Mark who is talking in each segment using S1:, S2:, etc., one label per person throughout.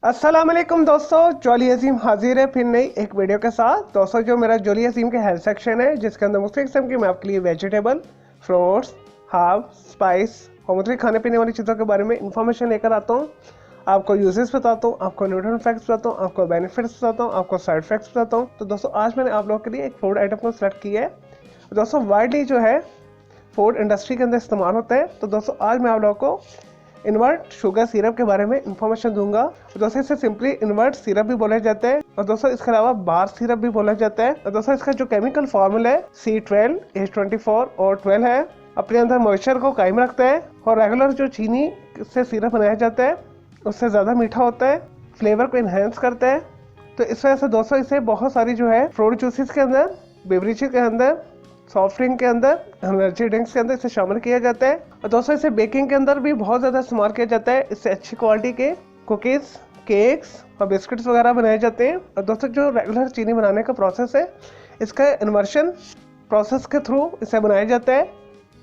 S1: अस्सलाम वालेकुम दोस्तों, जॉली अजीम हाजिर है फिर नई एक वीडियो के साथ। दोस्तों जो मेरा जॉली अजीम के हेल्थ सेक्शन है जिसके अंदर मुख्तलिफ किस्म की मैं आपके लिए वेजिटेबल, फ्रूट्स, हर्ब, स्पाइस और मुख्तलिफ खाने पीने वाली चीज़ों के बारे में इंफॉर्मेशन लेकर आता हूँ। आपको यूजेस बताता हूँ, आपको न्यूट्रिशन फैक्ट्स बताता हूँ, आपको बेनिफिट्स बताता हूँ, आपको साइड इफेक्ट्स बताता हूँ। तो दोस्तों आज मैंने आप लोगों के लिए एक फूड आइटम को सिलेक्ट किया है। दोस्तों वाइडली जो है फूड इंडस्ट्री के अंदर इस्तेमाल होता है। तो दोस्तों आज मैं आप लोगों को इन्वर्ट शुगर सिरप के बारे में इंफॉर्मेशन दूंगा। दोस्तों इसे सिंपली इन्वर्ट सिरप भी बोला जाता है और दोस्तों इसके अलावा बार सिरप भी बोला जाता है। और दोस्तों इसका जो केमिकल फॉर्मूला है C12, H24 और 12 है, अपने अंदर मॉइस्चर को कायम रखता है और रेगुलर जो चीनी से सिरप बनाया जाता है उससे ज़्यादा मीठा होता है, फ्लेवर को इन्हेंस करता है। तो इस वजह से दोस्तों इसे बहुत सारी जो है फ्रूट जूसेस के अंदर, बेवरेजेस के अंदर, सॉफ्ट ड्रिंक के अंदर, एनर्जी ड्रिंक्स के अंदर इसे शामिल किया जाता है। और दोस्तों इसे बेकिंग के अंदर भी बहुत ज़्यादा इस्तेमाल किया जाता है। इससे अच्छी क्वालिटी के कुकीज़, केक्स और बिस्किट्स वगैरह बनाए जाते हैं। और दोस्तों जो रेगुलर चीनी बनाने का प्रोसेस है इसका इन्वर्शन प्रोसेस के थ्रू इसे बनाया जाता है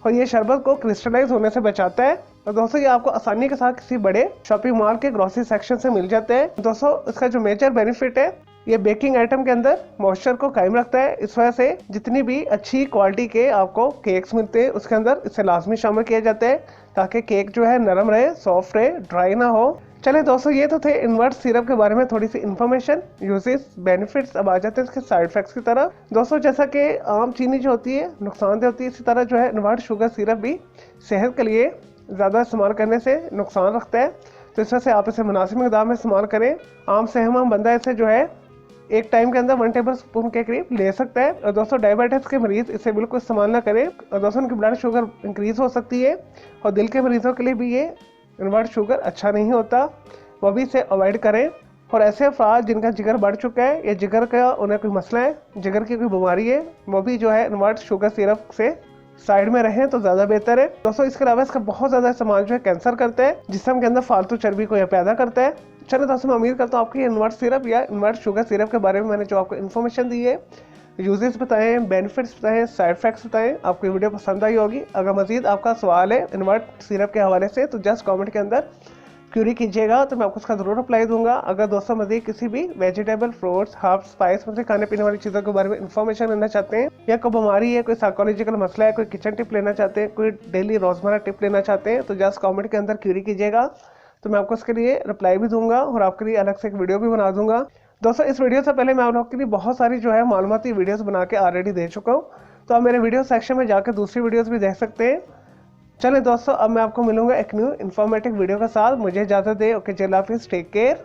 S1: और ये शरबत को क्रिस्टलाइज होने से बचाता है। और दोस्तों ये आपको आसानी के साथ किसी बड़े शॉपिंग मॉल के ग्रोसरी सेक्शन से मिल जाते हैं। दोस्तों इसका जो मेजर बेनिफिट है ये बेकिंग आइटम के अंदर मॉइस्चर को कायम रखता है। इस वजह से जितनी भी अच्छी क्वालिटी के आपको केक्स मिलते हैं उसके अंदर इसे लाजमी शामिल किया जाता है ताकि केक जो है नरम रहे, सॉफ्ट रहे, ड्राई ना हो। चले दोस्तों ये तो थे इन्वर्ट सिरप के बारे में थोड़ी सी इन्फॉर्मेशन, यूजेस, बेनिफिट्स। अब आ जाते हैं इसके साइड इफेक्ट्स की तरफ। दोस्तों जैसा कि आम चीनी जो होती है नुकसानदेह होती है, इसी तरह जो है इन्वर्ट शुगर सिरप भी सेहत के लिए ज़्यादा इस्तेमाल करने से नुकसान रखता है। तो इस वजह से आप इसे मुनासिब मिक़दार में इस्तेमाल करें। आम सेहतमंद बंदा इसे जो है एक टाइम के अंदर 1 टेबल स्पून के करीब ले सकता है। और दोस्तों डायबिटीज के मरीज इसे बिल्कुल इस्तेमाल ना करें और दोस्तों उनकी ब्लड शुगर इंक्रीज हो सकती है और दिल के मरीजों के लिए भी ये इन्वर्ट शुगर अच्छा नहीं होता, वो भी इसे अवॉइड करें। और ऐसे अफराद जिनका जिगर बढ़ चुका है या जिगर का उन्हें कोई मसला है, जिगर की कोई बीमारी है, वो भी जो है इन्वर्ट शुगर सिरप से साइड में रहें तो ज़्यादा बेहतर है। दोस्तों इसके अलावा इसका बहुत ज़्यादा इस्तेमाल जो है कैंसर करता है, जिस्म के अंदर फालतू चर्बी को यह पैदा करता है। चलो दोस्तों मैं उम्मीद करता हूँ आपकी इन्वर्ट सिरप या इन्वर्ट शुगर सिरप के बारे में मैंने जो आपको इन्फॉर्मेशन दी है, यूजेस बताएं, बेनिफिट्स बताएं, साइड इफेक्ट्स बताएं, आपको वीडियो पसंद आई होगी। अगर मजीद आपका सवाल है इन्वर्ट सिरप के हवाले से तो जस्ट कमेंट के अंदर क्यूरी कीजिएगा तो मैं आपको उसका ज़रूर रिप्लाई दूंगा। अगर दोस्तों मजीद किसी भी वेजिटेबल, फ्रूट्स, हर्ब, स्पाइस मतलब खाने पीने वाली चीज़ों के बारे में इन्फॉर्मेशन लेना चाहते हैं या कोई बीमारी है, कोई साइकोलॉजिकल मसला है, कोई किचन टिप लेना चाहते हैं, कोई डेली रोज़मर्रा टिप लेना चाहते हैं तो जस्ट कमेंट के अंदर क्यूरी कीजिएगा तो मैं आपको इसके लिए रिप्लाई भी दूंगा और आपके लिए अलग से एक वीडियो भी बना दूंगा। दोस्तों इस वीडियो से पहले मैं आप लोगों के लिए बहुत सारी जो है मालूमाती वीडियोस बना के ऑलरेडी दे चुका हूँ, तो आप मेरे वीडियो सेक्शन में जाकर दूसरी वीडियोस भी देख सकते हैं। चलें दोस्तों अब मैं आपको मिलूंगा एक न्यू इन्फॉर्मेटिव वीडियो के साथ। मुझे इजाज़त दें। ओके, अल्लाह हाफिज़, टेक केयर।